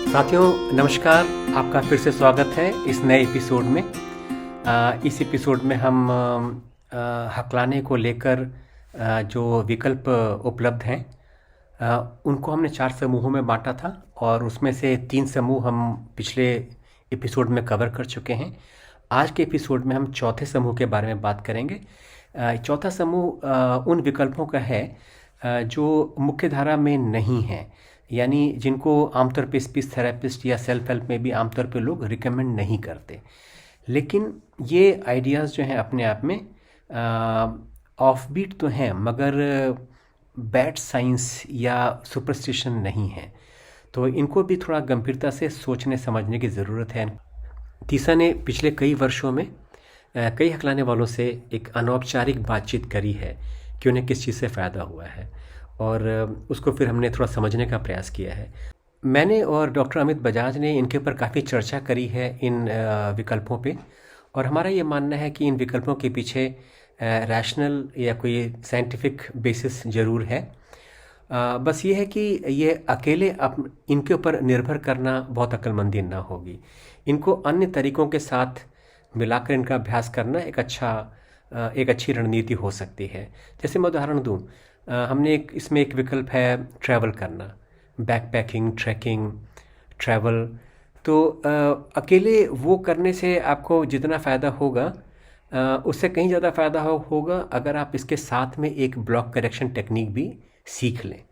साथियों नमस्कार। आपका फिर से स्वागत है इस नए एपिसोड में। इस एपिसोड में हम हकलाने को लेकर जो विकल्प उपलब्ध हैं उनको हमने 4 समूहों में बांटा था और उसमें से 3 समूह हम पिछले एपिसोड में कवर कर चुके हैं। आज के एपिसोड में हम चौथे समूह के बारे में बात करेंगे। चौथा समूह उन विकल्पों का है जो मुख्य धारा में नहीं है, यानी जिनको आमतौर पे स्पीच थेरेपिस्ट या सेल्फ हेल्प में भी आमतौर पे लोग रिकमेंड नहीं करते। लेकिन ये आइडियाज़ जो हैं अपने आप में ऑफ बीट तो हैं, मगर बैड साइंस या सुपरस्टिशन नहीं है, तो इनको भी थोड़ा गंभीरता से सोचने समझने की ज़रूरत है। तीसा ने पिछले कई वर्षों में कई हकलाने वालों से एक अनौपचारिक बातचीत करी है कि उन्हें किस चीज़ से फ़ायदा हुआ है और उसको फिर हमने थोड़ा समझने का प्रयास किया है। मैंने और डॉक्टर अमित बजाज ने इनके ऊपर काफ़ी चर्चा करी है इन विकल्पों पे, और हमारा ये मानना है कि इन विकल्पों के पीछे रैशनल या कोई साइंटिफिक बेसिस ज़रूर है। बस ये है कि ये अकेले इनके ऊपर निर्भर करना बहुत अक्लमंदी ना होगी। इनको अन्य तरीकों के साथ मिलाकर इनका अभ्यास करना एक अच्छी रणनीति हो सकती है। जैसे मैं उदाहरण दूँ, हमने इसमें एक विकल्प है ट्रैवल करना, बैकपैकिंग, ट्रैकिंग, ट्रैवल। तो अकेले वो करने से आपको जितना फ़ायदा होगा उससे कहीं ज़्यादा फ़ायदा होगा अगर आप इसके साथ में एक ब्लॉक करेक्शन टेक्निक भी सीख लें।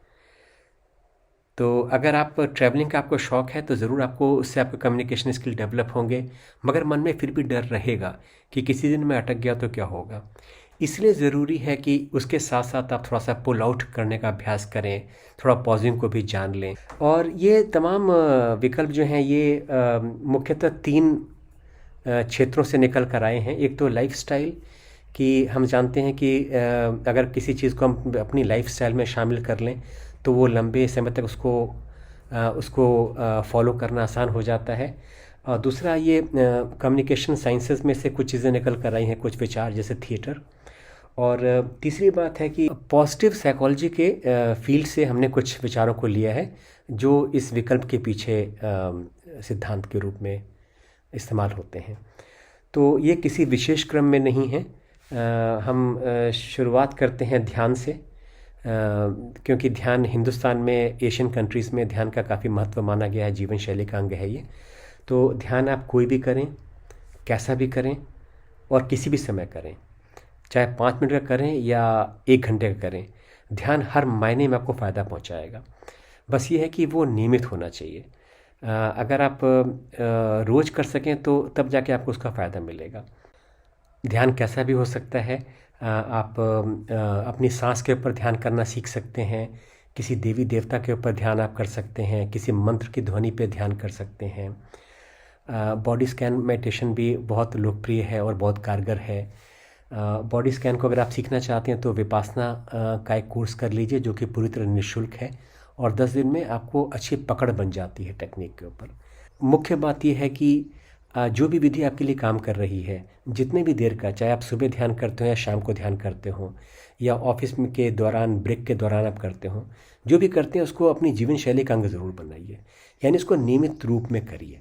तो अगर आप ट्रैवलिंग का आपको शौक़ है तो ज़रूर उससे आपके कम्युनिकेशन स्किल डेवलप होंगे, मगर मन में फिर भी डर रहेगा कि किसी दिन मैं अटक गया तो क्या होगा। इसलिए ज़रूरी है कि उसके साथ साथ आप थोड़ा सा पुल आउट करने का अभ्यास करें, थोड़ा पॉजिंग को भी जान लें। और ये तमाम विकल्प जो हैं ये मुख्यतः 3 क्षेत्रों से निकल कर आए हैं। एक तो लाइफस्टाइल, कि हम जानते हैं कि अगर किसी चीज़ को हम अपनी लाइफस्टाइल में शामिल कर लें तो वो लंबे समय तक उसको फॉलो करना आसान हो जाता है। और दूसरा ये कम्युनिकेशन साइंसेज में से कुछ चीज़ें निकल कर आई हैं, कुछ विचार जैसे थिएटर। और तीसरी बात है कि पॉजिटिव साइकोलॉजी के फील्ड से हमने कुछ विचारों को लिया है जो इस विकल्प के पीछे सिद्धांत के रूप में इस्तेमाल होते हैं। तो ये किसी विशेष क्रम में नहीं है। हम शुरुआत करते हैं ध्यान से, क्योंकि ध्यान हिंदुस्तान में, एशियन कंट्रीज़ में ध्यान का काफ़ी महत्व माना गया है, जीवन शैली का अंग है ये। तो ध्यान आप कोई भी करें, कैसा भी करें और किसी भी समय करें, चाहे 5 मिनट का करें या 1 घंटे का करें, ध्यान हर मायने में आपको फ़ायदा पहुंचाएगा। बस ये है कि वो नियमित होना चाहिए। अगर आप रोज़ कर सकें तो तब जाके आपको उसका फ़ायदा मिलेगा। ध्यान कैसा भी हो सकता है। आप अपनी सांस के ऊपर ध्यान करना सीख सकते हैं, किसी देवी देवता के ऊपर ध्यान आप कर सकते हैं, किसी मंत्र की ध्वनि पे ध्यान कर सकते हैं। बॉडी स्कैन मेडिटेशन भी बहुत लोकप्रिय है और बहुत कारगर है। बॉडी स्कैन को अगर आप सीखना चाहते हैं तो विपासना का एक कोर्स कर लीजिए जो कि पूरी तरह निःशुल्क है, और 10 दिन में आपको अच्छी पकड़ बन जाती है टेक्निक के ऊपर। मुख्य बात यह है कि जो भी विधि आपके लिए काम कर रही है, जितने भी देर का, चाहे आप सुबह ध्यान करते हो या शाम को ध्यान करते हो या ऑफिस में के दौरान, ब्रेक के दौरान आप करते हो, जो भी करते हैं उसको अपनी जीवन शैली का अंग ज़रूर बनाइए, यानी इसको नियमित रूप में करिए।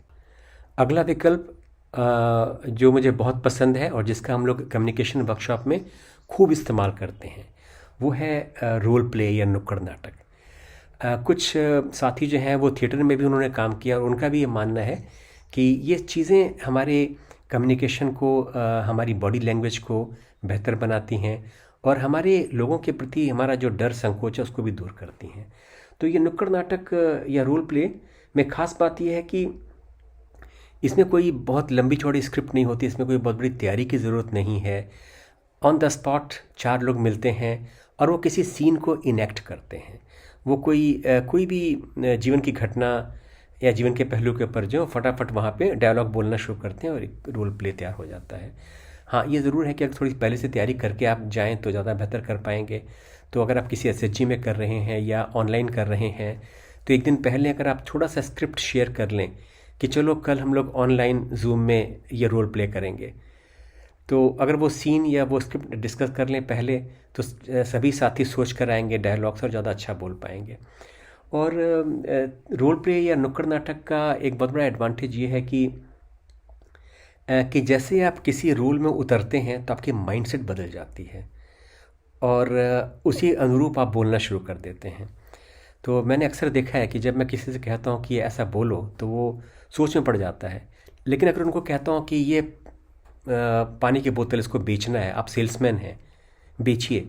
अगला विकल्प जो मुझे बहुत पसंद है और जिसका हम लोग कम्युनिकेशन वर्कशॉप में खूब इस्तेमाल करते हैं वो है रोल प्ले या नुक्कड़ नाटक। कुछ साथी जो हैं वो थिएटर में भी उन्होंने काम किया और उनका भी ये मानना है कि ये चीज़ें हमारे कम्युनिकेशन को, हमारी बॉडी लैंग्वेज को बेहतर बनाती हैं और हमारे लोगों के प्रति हमारा जो डर, संकोच है उसको भी दूर करती हैं। तो ये नुक्कड़ नाटक या रोल प्ले में ख़ास बात यह है कि इसमें कोई बहुत लंबी चौड़ी स्क्रिप्ट नहीं होती, इसमें कोई बहुत बड़ी तैयारी की ज़रूरत नहीं है। ऑन द स्पॉट 4 लोग मिलते हैं और वो किसी सीन को इनेक्ट करते हैं। वो कोई भी जीवन की घटना या जीवन के पहलू के ऊपर जो फटाफट वहाँ पे डायलॉग बोलना शुरू करते हैं और एक रोल प्ले तैयार हो जाता है। हाँ, ये ज़रूर है कि अगर थोड़ी पहले से तैयारी करके आप जाएं तो ज़्यादा बेहतर कर पाएंगे। तो अगर आप किसी एसएचजी में कर रहे हैं या ऑनलाइन कर रहे हैं तो एक दिन पहले अगर आप थोड़ा सा स्क्रिप्ट शेयर कर लें कि चलो कल हम लोग ऑनलाइन जूम में ये रोल प्ले करेंगे, तो अगर वो सीन या वो स्क्रिप्ट डिस्कस कर लें पहले तो सभी साथी सोच कर आएंगे डायलॉग्स और ज़्यादा अच्छा बोल पाएंगे। और रोल प्ले या नुक्कड़ नाटक का एक बहुत बड़ा एडवांटेज ये है कि जैसे आप किसी रोल में उतरते हैं तो आपकी माइंडसेट बदल जाती है और उसी अनुरूप आप बोलना शुरू कर देते हैं। तो मैंने अक्सर देखा है कि जब मैं किसी से कहता हूँ कि ऐसा बोलो तो वो सोच में पड़ जाता है, लेकिन अगर उनको कहता हूँ कि ये पानी की बोतल इसको बेचना है, आप सेल्समैन हैं, बेचिए,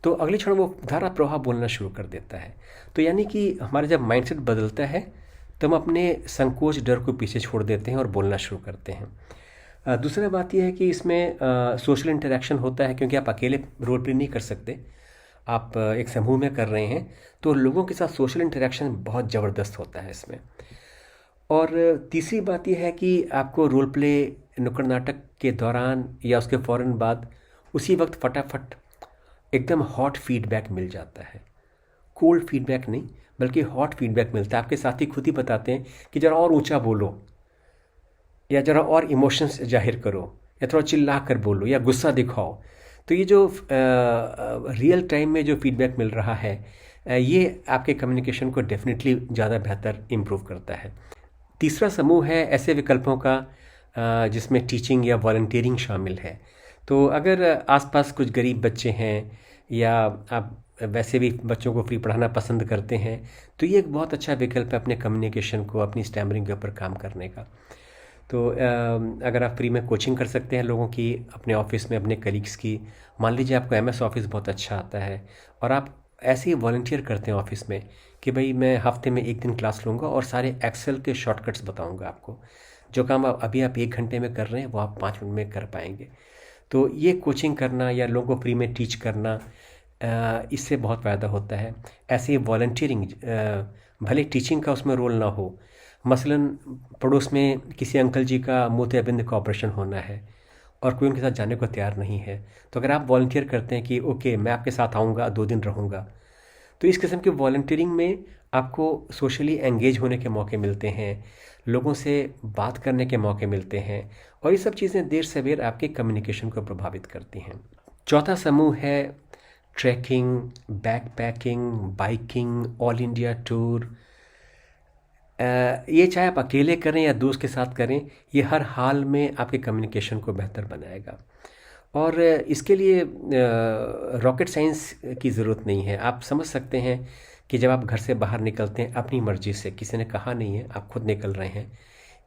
तो अगले क्षण वो धारा प्रवाह बोलना शुरू कर देता है। तो यानी कि हमारा जब माइंडसेट बदलता है तो हम अपने संकोच डर को पीछे छोड़ देते हैं और बोलना शुरू करते हैं। दूसरा बात यह है कि इसमें सोशल इंटरेक्शन होता है, क्योंकि आप अकेले रोल प्ले नहीं कर सकते, आप एक समूह में कर रहे हैं, तो लोगों के साथ सोशल इंटरेक्शन बहुत ज़बरदस्त होता है इसमें। और तीसरी बात यह है कि आपको रोल प्ले नुक्कड़ नाटक के दौरान या उसके फ़ौरन बाद उसी वक्त फटाफट एकदम हॉट फीडबैक मिल जाता है। कोल्ड फीडबैक नहीं, बल्कि हॉट फीडबैक मिलता है। आपके साथी खुद ही बताते हैं कि ज़रा और ऊंचा बोलो, या ज़रा और इमोशंस जाहिर करो, या थोड़ा चिल्ला कर बोलो, या गुस्सा दिखाओ। तो ये जो रियल टाइम में जो फीडबैक मिल रहा है, ये आपके कम्युनिकेशन को डेफिनेटली ज़्यादा बेहतर इम्प्रूव करता है। तीसरा समूह है ऐसे विकल्पों का जिसमें टीचिंग या वॉलंटियरिंग शामिल है। तो अगर आसपास कुछ गरीब बच्चे हैं या आप वैसे भी बच्चों को फ्री पढ़ाना पसंद करते हैं, तो ये एक बहुत अच्छा विकल्प है अपने कम्युनिकेशन को, अपनी स्टैमरिंग के ऊपर काम करने का। तो अगर आप फ्री में कोचिंग कर सकते हैं लोगों की, अपने ऑफिस में अपने कलीग्स की, मान लीजिए आपको एमएस ऑफिस बहुत अच्छा आता है और आप ऐसे ही वॉलंटियर करते हैं ऑफिस में कि भाई मैं हफ्ते में एक दिन क्लास लूँगा और सारे एक्सेल के शॉर्टकट्स बताऊँगा आपको, जो काम अभी आप 1 घंटे में कर रहे हैं वो आप 5 मिनट में कर पाएंगे। तो ये कोचिंग करना या लोगों को फ्री में टीच करना, इससे बहुत फ़ायदा होता है। ऐसे ही वॉलंटियरिंग, भले टीचिंग का उसमें रोल ना हो, मसलन पड़ोस में किसी अंकल जी का मोतियाबिंद का ऑपरेशन होना है और कोई उनके साथ जाने को तैयार नहीं है, तो अगर आप वॉलंटियर करते हैं कि ओके मैं आपके साथ आऊँगा, 2 दिन रहूँगा, तो इस किस्म की वॉलंटियरिंग में आपको सोशली एंगेज होने के मौके मिलते हैं, लोगों से बात करने के मौके मिलते हैं, और ये सब चीज़ें देर सवेर आपके कम्युनिकेशन को प्रभावित करती हैं। चौथा समूह है trekking, backpacking, biking, all India tour. ये चाहे आप अकेले करें या दोस्त के साथ करें, ये हर हाल में आपके कम्युनिकेशन को बेहतर बनाएगा। और इसके लिए रॉकेट साइंस की ज़रूरत नहीं है। आप समझ सकते हैं कि जब आप घर से बाहर निकलते हैं अपनी मर्ज़ी से, किसी ने कहा नहीं है, आप खुद निकल रहे हैं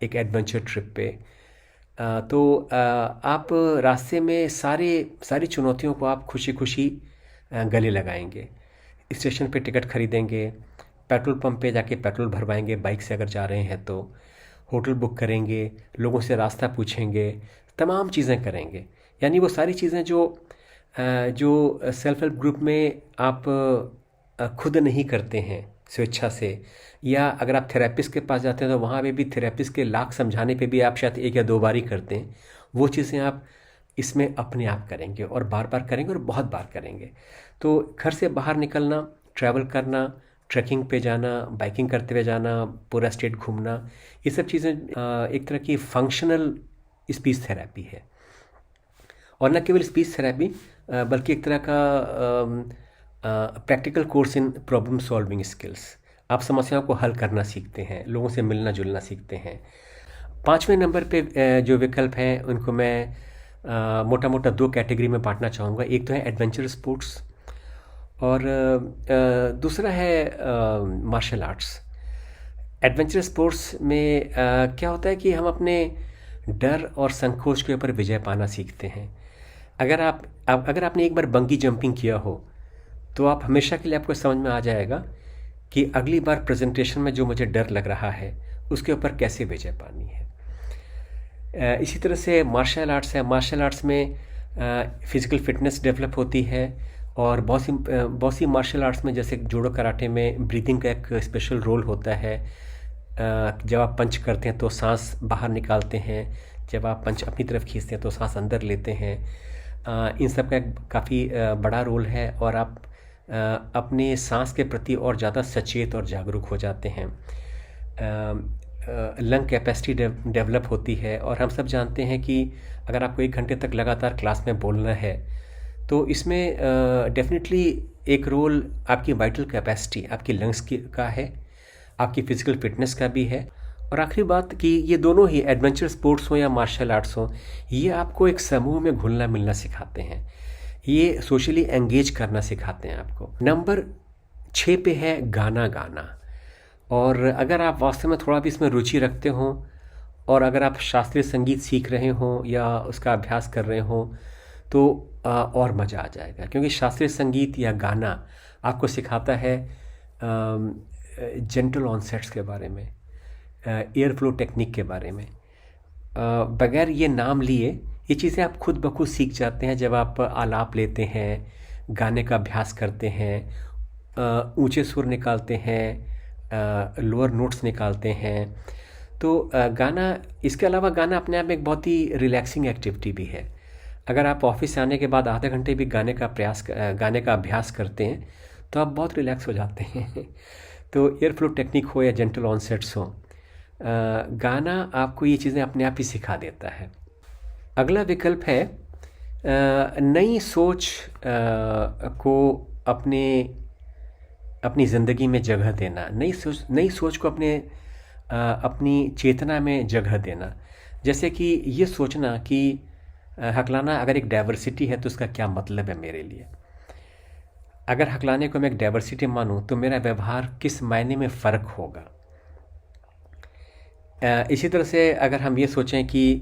एक एडवेंचर ट्रिप पे, तो आप रास्ते में सारी चुनौतियों को आप खुशी खुशी गले लगाएंगे। स्टेशन पे टिकट खरीदेंगे, पेट्रोल पंप पे जाके पेट्रोल भरवाएंगे बाइक से अगर जा रहे हैं तो, होटल बुक करेंगे, लोगों से रास्ता पूछेंगे, तमाम चीज़ें करेंगे। यानी वो सारी चीज़ें जो सेल्फ हेल्प ग्रुप में आप खुद नहीं करते हैं स्वेच्छा से, या अगर आप थेरेपिस्ट के पास जाते हैं तो वहाँ पे भी थेरेपिस्ट के लाख समझाने पे भी आप शायद 1 या 2 बार ही करते हैं, वो चीज़ें आप इसमें अपने आप करेंगे और बार बार करेंगे और बहुत बार करेंगे। तो घर से बाहर निकलना, ट्रैवल करना, ट्रैकिंग पे जाना, बाइकिंग करते हुए जाना, पूरा स्टेट घूमना, ये सब चीज़ें एक तरह की फंक्शनल स्पीच थेरेपी है। और न केवल स्पीच थेरेपी, बल्कि एक तरह का practical course in problem solving skills. आप समस्याओं को हल करना सीखते हैं, लोगों से मिलना जुलना सीखते हैं। 5वें नंबर पे जो विकल्प हैं उनको मैं मोटा मोटा 2 कैटेगरी में बांटना चाहूँगा। एक तो है एडवेंचर स्पोर्ट्स और दूसरा है मार्शल आर्ट्स। एडवेंचर स्पोर्ट्स में क्या होता है कि हम अपने डर और संकोच के ऊपर विजय पाना सीखते हैं। अगर आपने एक बार बंगी जंपिंग किया हो तो आप हमेशा के लिए आपको समझ में आ जाएगा कि अगली बार प्रेजेंटेशन में जो मुझे डर लग रहा है उसके ऊपर कैसे विजय पानी है। इसी तरह से मार्शल आर्ट्स है। मार्शल आर्ट्स में फिज़िकल फिटनेस डेवलप होती है और बहुत सी मार्शल आर्ट्स में, जैसे जूडो कराटे में ब्रीदिंग का एक स्पेशल रोल होता है। जब आप पंच करते हैं तो सांस बाहर निकालते हैं, जब आप पंच अपनी तरफ खींचते हैं तो सांस अंदर लेते हैं। इन सब का एक काफ़ी बड़ा रोल है और आप अपने सांस के प्रति और ज़्यादा सचेत और जागरूक हो जाते हैं। लंग कैपेसिटी डेवलप होती है और हम सब जानते हैं कि अगर आपको 1 घंटे तक लगातार क्लास में बोलना है तो इसमें डेफिनेटली एक रोल आपकी वाइटल कैपेसिटी, आपकी लंग्स की का है, आपकी फिजिकल फिटनेस का भी है। और आखिरी बात कि ये दोनों ही एडवेंचर स्पोर्ट्स हो या मार्शल आर्ट्स हो, ये आपको एक समूह में घुलना मिलना सिखाते हैं, ये सोशली एंगेज करना सिखाते हैं आपको। नंबर 6 पे है गाना गाना। और अगर आप वास्तव में थोड़ा भी इसमें रुचि रखते हो और अगर आप शास्त्रीय संगीत सीख रहे हो या उसका अभ्यास कर रहे हो तो और मज़ा आ जाएगा, क्योंकि शास्त्रीय संगीत या गाना आपको सिखाता है जेंटल ऑनसेट्स के बारे में, एयर फ्लो टेक्निक के बारे में। बगैर ये नाम लिए ये चीज़ें आप खुद ब खुद सीख जाते हैं जब आप आलाप लेते हैं, गाने का अभ्यास करते हैं, ऊंचे सुर निकालते हैं, लोअर नोट्स निकालते हैं। तो गाना, इसके अलावा गाना अपने आप में एक बहुत ही रिलैक्सिंग एक्टिविटी भी है। अगर आप ऑफिस से आने के बाद आधे घंटे भी गाने का अभ्यास करते हैं तो आप बहुत रिलैक्स हो जाते हैं। तो एयर फ्लो टेक्निक हो या जेंटल ऑनसेट्स हो, गाना आपको ये चीज़ें अपने आप ही सिखा देता है। अगला विकल्प है नई सोच को अपनी ज़िंदगी में जगह देना, नई सोच को अपनी चेतना में जगह देना। जैसे कि ये सोचना कि हकलाना अगर एक डाइवर्सिटी है तो उसका क्या मतलब है मेरे लिए। अगर हकलाने को मैं एक डाइवर्सिटी मानूं तो मेरा व्यवहार किस मायने में फ़र्क होगा। इसी तरह से अगर हम ये सोचें कि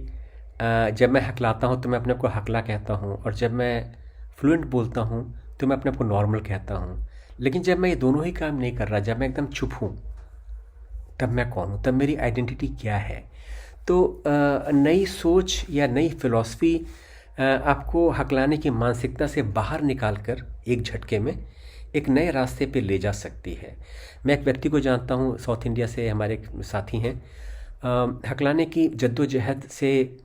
जब मैं हकलाता हूँ तो मैं अपने को हकला कहता हूँ, और जब मैं फ्लुएंट बोलता हूँ तो मैं अपने को नॉर्मल कहता हूँ। लेकिन जब मैं ये दोनों ही काम नहीं कर रहा, जब मैं एकदम चुप हूँ, तब मैं कौन हूँ, तब मेरी आइडेंटिटी क्या है। तो नई सोच या नई फिलॉसफी आपको हकलाने की मानसिकता से बाहर निकालकर एक झटके में एक नए रास्ते पे ले जा सकती है। मैं एक व्यक्ति को जानता हूँ, साउथ इंडिया से हमारे एक साथी हैं, हकलाने की जद्दोजहद से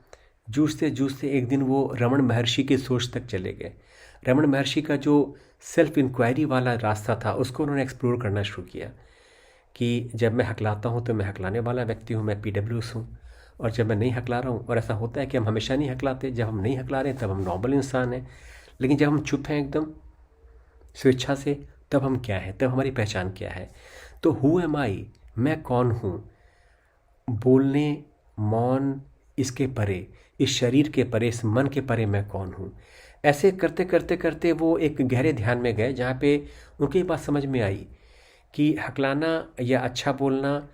जूझते जूझते एक दिन वो रमन महर्षि की सोच तक चले गए। रमन महर्षि का जो सेल्फ इंक्वायरी वाला रास्ता था उसको उन्होंने एक्सप्लोर करना शुरू किया कि जब मैं हकलाता हूँ तो मैं हकलाने वाला व्यक्ति हूँ, मैं PWS हूँ, और जब मैं नहीं हकला रहा हूँ, और ऐसा होता है कि हम हमेशा नहीं हकलाते, जब हम नहीं हकला रहे तब हम नॉर्मल इंसान हैं, लेकिन जब हम चुप हैं एकदम स्वेच्छा से, तब हम क्या हैं, तब हमारी पहचान क्या है। तो हु एम आई, मैं कौन हूँ, बोलने, मौन, इसके परे, इस शरीर के परे, इस मन के परे मैं कौन हूँ। ऐसे करते करते करते वो एक गहरे ध्यान में गए जहाँ पे उनकी बात समझ में आई कि हकलाना या अच्छा बोलना,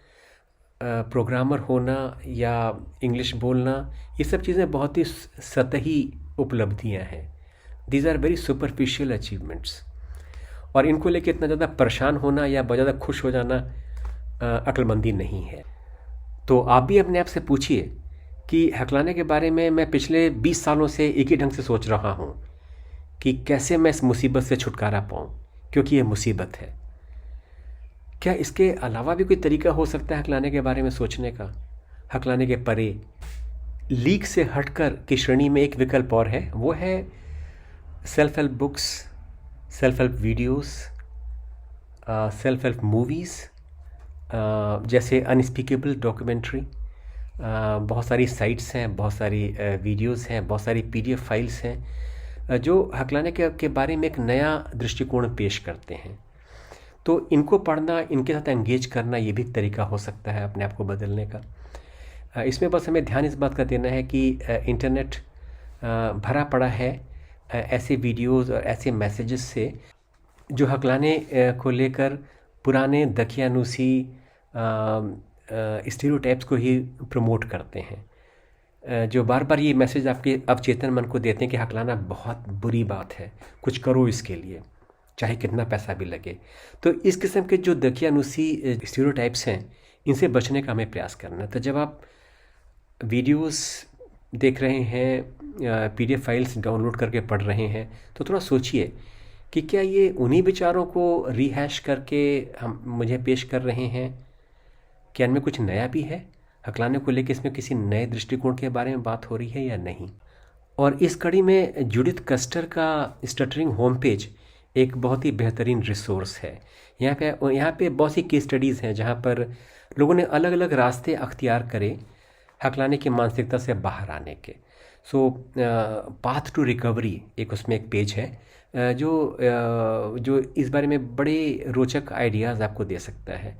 प्रोग्रामर होना या इंग्लिश बोलना, ये सब चीज़ें बहुत ही सतही उपलब्धियाँ हैं। These are very superficial achievements, और इनको लेके इतना ज़्यादा परेशान होना या बहुत ज़्यादा खुश हो जाना अक्लमंदी नहीं है। तो आप भी अपने आप से पूछिए कि हकलाने के बारे में मैं पिछले 20 सालों से एक ही ढंग से सोच रहा हूँ कि कैसे मैं इस मुसीबत से छुटकारा पाऊँ, क्योंकि ये मुसीबत है। क्या इसके अलावा भी कोई तरीका हो सकता है हकलाने के बारे में सोचने का, हकलाने के परे? लीक से हटकर की श्रेणी में एक विकल्प और है, वो है self help books, self help videos, self help movies, जैसे अनस्पीकेबल डॉक्यूमेंट्री। बहुत सारी साइट्स हैं, बहुत सारी वीडियोस हैं, बहुत सारी PDF फाइल्स हैं जो हकलाने के बारे में एक नया दृष्टिकोण पेश करते हैं। तो इनको पढ़ना, इनके साथ एंगेज करना, ये भी एक तरीका हो सकता है अपने आप को बदलने का। इसमें बस हमें ध्यान इस बात का देना है कि इंटरनेट भरा पड़ा है ऐसे वीडियोस और ऐसे मैसेजेस से जो हकलाने को लेकर पुराने दकियानूसी स्टीरियोटाइप्स को ही प्रमोट करते हैं, जो बार बार ये मैसेज आपके अवचेतन मन को देते हैं कि हकलाना बहुत बुरी बात है, कुछ करो इसके लिए, चाहे कितना पैसा भी लगे। तो इस किस्म के जो दकियानूसी स्टीरियोटाइप्स हैं, इनसे बचने का हमें प्रयास करना है। तो जब आप वीडियोस देख रहे हैं, PDF फाइल्स डाउनलोड करके पढ़ रहे हैं, तो थोड़ा सोचिए कि क्या ये उन्हीं विचारों को रिहैश करके हम मुझे पेश कर रहे हैं, क्या इनमें कुछ नया भी है, हकलाने को लेकर इसमें किसी नए दृष्टिकोण के बारे में बात हो रही है या नहीं। और इस कड़ी में जूडिथ कस्टर का स्टटरिंग होम पेज एक बहुत ही बेहतरीन रिसोर्स है। यहाँ पे बहुत सी केस स्टडीज़ हैं जहाँ पर लोगों ने अलग अलग रास्ते अख्तियार करे हकलाने की मानसिकता से बाहर आने के। सो पाथ टू रिकवरी एक उसमें एक पेज है, जो इस बारे में बड़े रोचक आइडियाज़ आपको दे सकता है।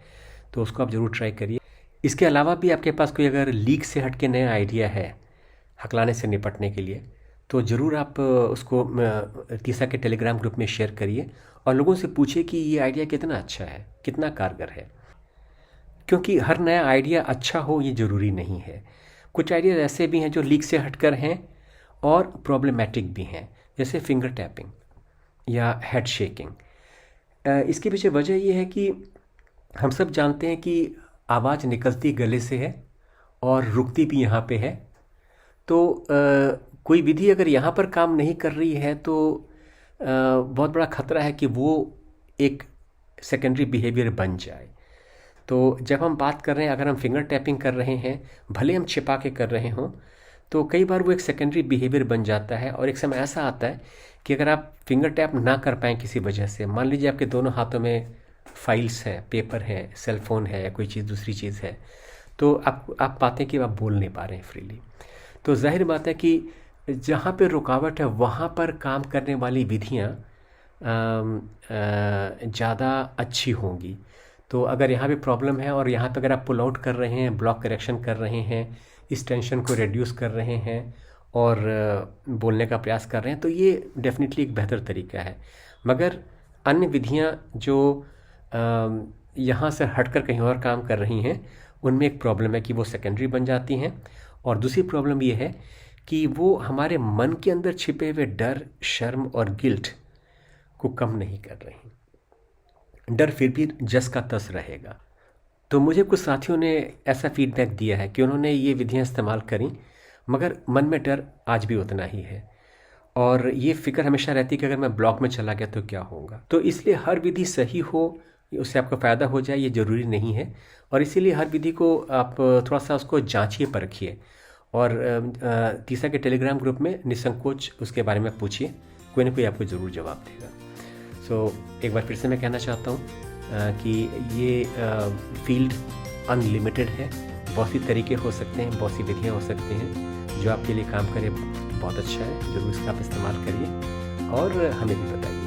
तो उसको आप ज़रूर ट्राई करिए। इसके अलावा भी आपके पास कोई अगर लीक से हट के नया आइडिया है हकलाने से निपटने के लिए, तो ज़रूर आप उसको तीसा के टेलीग्राम ग्रुप में शेयर करिए और लोगों से पूछिए कि ये आइडिया कितना अच्छा है, कितना कारगर है। क्योंकि हर नया आइडिया अच्छा हो ये ज़रूरी नहीं है। कुछ आइडियाज़ ऐसे भी हैं जो लीक से हटकर हैं और प्रॉब्लमेटिक भी हैं, जैसे फिंगर टैपिंग या हेड शेकिंग। इसके पीछे वजह ये है कि हम सब जानते हैं कि आवाज़ निकलती गले से है और रुकती भी यहाँ पे है। तो कोई विधि अगर यहाँ पर काम नहीं कर रही है तो बहुत बड़ा खतरा है कि वो एक सेकेंडरी बिहेवियर बन जाए। तो जब हम बात कर रहे हैं, अगर हम फिंगर टैपिंग कर रहे हैं, भले हम छिपा के कर रहे हों, तो कई बार वो एक सेकेंडरी बिहेवियर बन जाता है। और एक समय ऐसा आता है कि अगर आप फिंगर टैप ना कर पाएँ किसी वजह से, मान लीजिए आपके दोनों हाथों में फाइल्स हैं, पेपर है, सेल फोन है या कोई चीज़ दूसरी चीज़ है, तो आप पाते हैं कि आप बोल नहीं पा रहे हैं फ्रीली। तो जाहिर बात है कि जहाँ पे रुकावट है वहाँ पर काम करने वाली विधियाँ ज़्यादा अच्छी होंगी। तो अगर यहाँ पे प्रॉब्लम है और यहाँ पे अगर आप पुल आउट कर रहे हैं, ब्लॉक करेक्शन कर रहे हैं, इस टेंशन को रिड्यूस कर रहे हैं और बोलने का प्रयास कर रहे हैं, तो ये डेफिनेटली एक बेहतर तरीका है। मगर अन्य विधियाँ जो यहाँ से हटकर कहीं और काम कर रही हैं, उनमें एक प्रॉब्लम है कि वो सेकेंडरी बन जाती हैं। और दूसरी प्रॉब्लम ये है कि वो हमारे मन के अंदर छिपे हुए डर, शर्म और गिल्ट को कम नहीं कर रही। डर फिर भी जस का तस रहेगा। तो मुझे कुछ साथियों ने ऐसा फीडबैक दिया है कि उन्होंने ये विधियाँ इस्तेमाल करी, मगर मन में डर आज भी उतना ही है और ये फिक्र हमेशा रहती है कि अगर मैं ब्लॉक में चला गया तो क्या होगा। तो इसलिए हर विधि सही हो, उससे आपको फ़ायदा हो जाए, ये ज़रूरी नहीं है। और इसीलिए हर विधि को आप थोड़ा सा उसको जांचिए, परखिए और तीसा के टेलीग्राम ग्रुप में निसंकोच उसके बारे में पूछिए, कोई ना कोई आपको ज़रूर जवाब देगा। सो एक बार फिर से मैं कहना चाहता हूँ कि ये फील्ड अनलिमिटेड है। बहुत सी तरीके हो सकते हैं, बहुत सी विधियाँ हो सकती हैं। जो आपके लिए काम करे बहुत अच्छा है, ज़रूर इसका आप इस्तेमाल करिए और हमें भी बताइए।